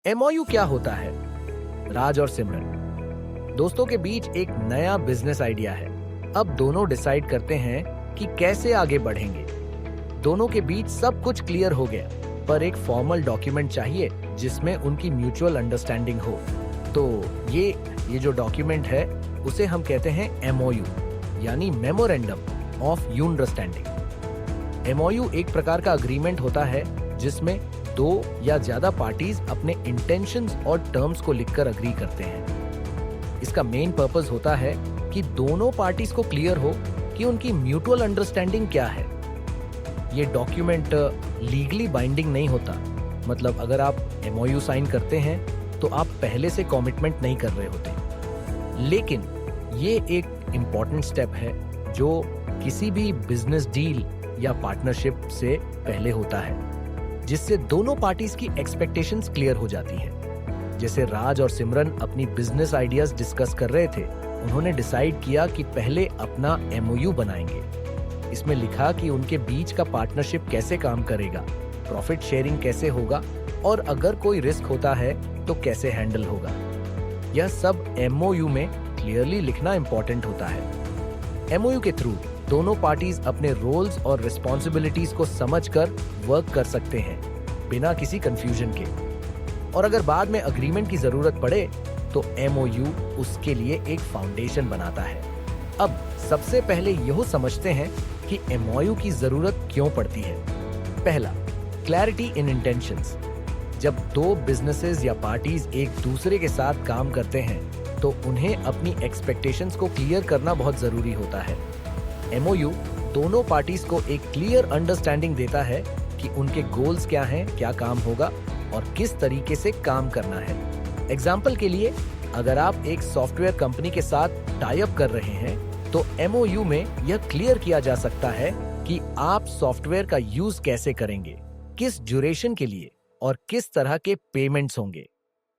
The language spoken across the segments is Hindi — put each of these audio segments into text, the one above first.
एमओयू क्या होता है? राज और सिमरन दोस्तों के बीच एक नया बिजनेस आइडिया है। अब दोनों डिसाइड करते हैं कि कैसे आगे बढ़ेंगे। दोनों के बीच सब कुछ क्लियर हो गया, पर एक फॉर्मल डॉक्यूमेंट चाहिए जिसमें उनकी म्यूचुअल अंडरस्टैंडिंग हो। तो ये जो डॉक्यूमेंट है उसे हम कहते हैं एमओयू, यानी मेमोरेंडम ऑफ अंडरस्टैंडिंग। एमओयू एक प्रकार का अग्रीमेंट होता है जिसमें दो या ज्यादा पार्टीज अपने इंटेंशंस और टर्म्स को लिखकर अग्री करते हैं। इसका मेन पर्पस होता है कि दोनों पार्टीज को क्लियर हो कि उनकी म्यूचुअल अंडरस्टैंडिंग क्या है। ये डॉक्यूमेंट लीगली बाइंडिंग नहीं होता, मतलब अगर आप एमओयू साइन करते हैं तो आप पहले से कमिटमेंट नहीं कर रहे होते। लेकिन ये एक इम्पॉर्टेंट स्टेप है जो किसी भी बिजनेस डील या पार्टनरशिप से पहले होता है, जिससे दोनों पार्टीज की एक्सपेक्टेशंस क्लियर हो जाती हैं। जैसे राज और सिमरन अपनी बिजनेस आइडियाज डिस्कस कर रहे थे, उन्होंने डिसाइड किया कि पहले अपना एमओयू बनाएंगे। इसमें लिखा कि उनके बीच का पार्टनरशिप कैसे काम करेगा, प्रॉफिट शेयरिंग कैसे होगा और अगर कोई रिस्क होता है तो कैसे हैंडल होगा। यह सब एमओयू में क्लियरली लिखना इंपॉर्टेंट होता है। एमओयू के थ्रू दोनों पार्टीज अपने रोल्स और रिस्पॉन्सिबिलिटीज को समझकर वर्क कर सकते हैं बिना किसी कंफ्यूजन के। और अगर बाद में अग्रीमेंट की जरूरत पड़े तो एमओयू उसके लिए एक फाउंडेशन बनाता है। अब सबसे पहले यह समझते हैं कि एमओयू की जरूरत क्यों पड़ती है। पहला, क्लैरिटी इन इंटेंशंस। जब दो बिजनेसेस या पार्टीज एक दूसरे के साथ काम करते हैं तो उन्हें अपनी एक्सपेक्टेशंस को क्लियर करना बहुत जरूरी होता है। एमओयू दोनों पार्टीज को एक क्लियर अंडरस्टैंडिंग देता है कि उनके गोल्स क्या हैं, क्या काम होगा और किस तरीके से काम करना है। एग्जाम्पल के लिए, अगर आप एक सॉफ्टवेयर कंपनी के साथ टाई अप कर रहे हैं तो एमओयू में यह क्लियर किया जा सकता है कि आप सॉफ्टवेयर का यूज कैसे करेंगे, किस ड्यूरेशन के लिए और किस तरह के पेमेंट्स होंगे।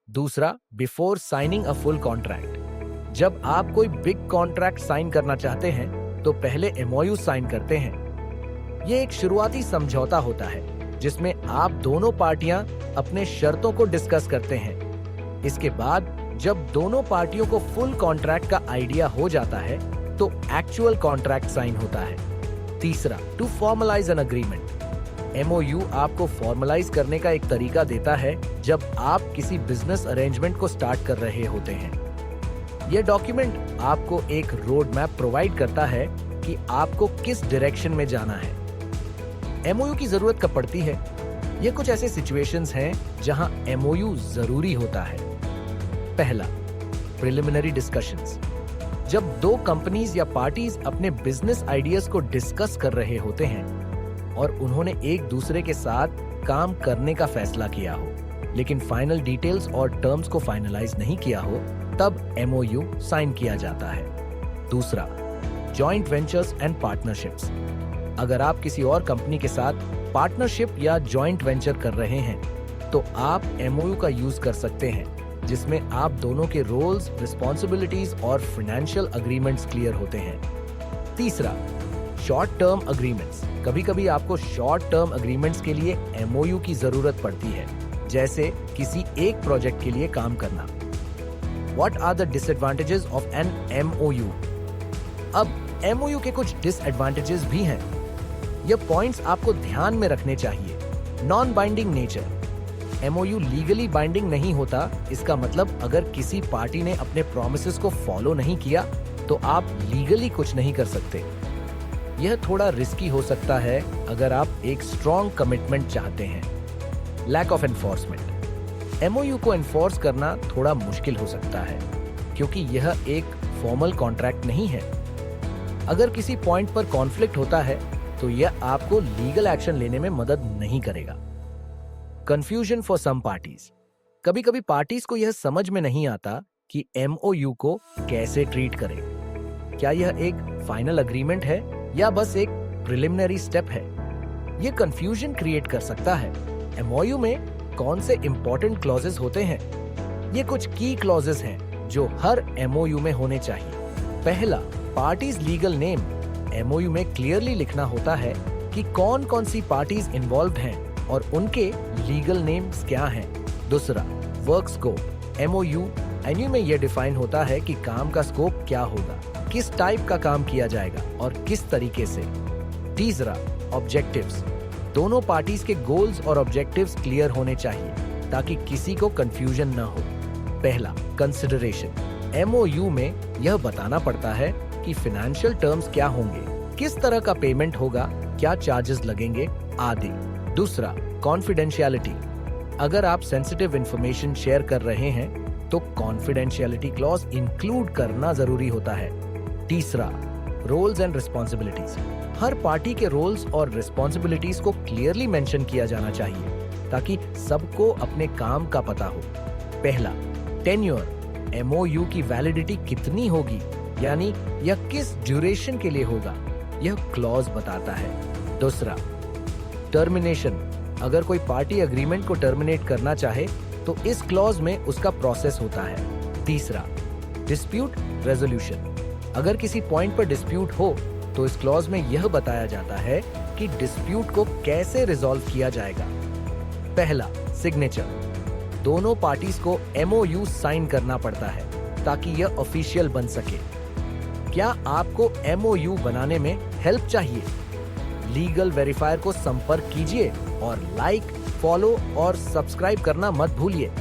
दूसरा, before signing a full contract. जब आप कोई बिग कॉन्ट्रैक्ट साइन करना चाहते हैं तो पहले एमओयू साइन करते हैं। यह एक शुरुआती समझौता होता है जिसमें आप दोनों पार्टियां अपने शर्तों को डिस्कस करते हैं। इसके बाद जब दोनों पार्टियों को फुल कॉन्ट्रैक्ट का आइडिया हो जाता है तो एक्चुअल कॉन्ट्रैक्ट साइन होता है। तीसरा, to formalize an agreement. MOU आपको फॉर्मलाइज करने का एक तरीका देता है जब आप किसी बिजनेस अरेंजमेंट को स्टार्ट कर रहे होते हैं। यह डॉक्यूमेंट आपको एक रोड मैप प्रोवाइड करता है कि आपको किस डायरेक्शन में जाना है। एमओयू की जरूरत कब पड़ती है? ये कुछ ऐसे सिचुएशंस हैं जहां एमओयू जरूरी होता है। पहला, प्रिलिमिनरी डिस्कशंस। जब दो कंपनीज या पार्टीज अपने बिजनेस आइडियाज को डिस्कस कर रहे होते हैं और उन्होंने एक दूसरे के साथ काम करने का फैसला किया हो, लेकिन फाइनल डिटेल्स और टर्म्स को फाइनलाइज नहीं किया हो, तब एमओयू साइन किया जाता है। दूसरा, जॉइंट वेंचर्स एंड पार्टनरशिप्स। अगर आप किसी और कंपनी के साथ पार्टनरशिप या जॉइंट वेंचर कर रहे हैं तो आप एमओयू का यूज कर सकते हैं, जिसमें आप दोनों के रोल्स, रिस्पॉन्सिबिलिटीज और फाइनेंशियल अग्रीमेंट्स क्लियर होते हैं। तीसरा, शॉर्ट टर्म अग्रीमेंट्स। कभी कभी आपको शॉर्ट टर्म अग्रीमेंट्स के लिए एमओयू की जरूरत पड़ती है, जैसे किसी एक प्रोजेक्ट के लिए काम करना। What are the disadvantages of an MOU? अब MOU के कुछ डिसएडवांटेजेस भी हैं। ये पॉइंट्स आपको ध्यान में रखने चाहिए। Non binding nature. MOU legally binding नहीं होता। इसका मतलब अगर किसी पार्टी ने अपने प्रॉमिसेस को फॉलो नहीं किया तो आप लीगली कुछ नहीं कर सकते। यह थोड़ा रिस्की हो सकता है अगर आप एक स्ट्रॉन्ग कमिटमेंट चाहते हैं। Lack of enforcement. एमओयू को एनफोर्स करना थोड़ा मुश्किल हो सकता है क्योंकि यह एक फॉर्मल कॉन्ट्रैक्ट नहीं है। अगर किसी पॉइंट पर कॉन्फ्लिक्ट होता है तो यह आपको लीगल एक्शन लेने में मदद नहीं करेगा। Confusion for some parties. कभी कभी पार्टीज को यह समझ में नहीं आता कि एमओयू को कैसे ट्रीट करें। क्या यह एक फाइनल अग्रीमेंट है या बस एक प्रिलिमिनरी स्टेप है? यह कंफ्यूजन क्रिएट कर सकता है। एमओयू में कौन से इंपॉर्टेंट क्लॉजेस होते हैं? ये कुछ की क्लॉजेस हैं जो हर एमओयू में होने चाहिए। पहला, पार्टीज लीगल नेम। एमओयू में क्लियरली लिखना होता है कि कौन कौन सी पार्टीज इन्वॉल्व हैं और उनके लीगल नेम्स क्या हैं। दूसरा, वर्क स्कोप। एमओयू में यह डिफाइन होता है कि काम का स्कोप क्या होगा, किस टाइप का काम किया जाएगा और किस तरीके से। तीसरा, ऑब्जेक्टिव्स। दोनों पार्टीज के गोल्स और ऑब्जेक्टिव्स क्लियर होने चाहिए ताकि किसी को कंफ्यूजन न हो। पहला, कंसिडरेशन। एमओयू में यह बताना पड़ता है कि फाइनेंशियल टर्म्स क्या होंगे, किस तरह का पेमेंट होगा, क्या चार्जेस लगेंगे आदि। दूसरा, कॉन्फिडेंशियलिटी। अगर आप सेंसिटिव इंफॉर्मेशन शेयर कर रहे हैं तो कॉन्फिडेंशियलिटी क्लॉज इंक्लूड करना जरूरी होता है। तीसरा, रोल्स एंड रिस्पॉन्सिबिलिटीज। हर पार्टी के रोल्स और रिस्पॉन्सिबिलिटीज को क्लियरली मेंशन किया जाना चाहिए ताकि सबको अपने काम का पता हो। पहला, टेन्योर। एमओयू की वैलिडिटी कितनी होगी, यानी यह किस ड्यूरेशन के लिए होगा, यह क्लॉज बताता है। दूसरा, टर्मिनेशन। अगर कोई पार्टी एग्रीमेंट को टर्मिनेट करना चाहे तो इस क्लॉज में उसका प्रोसेस होता है। तीसरा, डिस्प्यूट रेजोल्यूशन। अगर किसी पॉइंट पर डिस्प्यूट हो तो इस क्लॉज में यह बताया जाता है कि डिस्प्यूट को कैसे रिजॉल्व किया जाएगा। पहला, सिग्नेचर। दोनों पार्टीज को एमओयू साइन करना पड़ता है ताकि यह ऑफिशियल बन सके। क्या आपको एमओयू बनाने में हेल्प चाहिए? लीगल वेरीफायर को संपर्क कीजिए और लाइक, फॉलो और सब्सक्राइब करना मत भूलिए।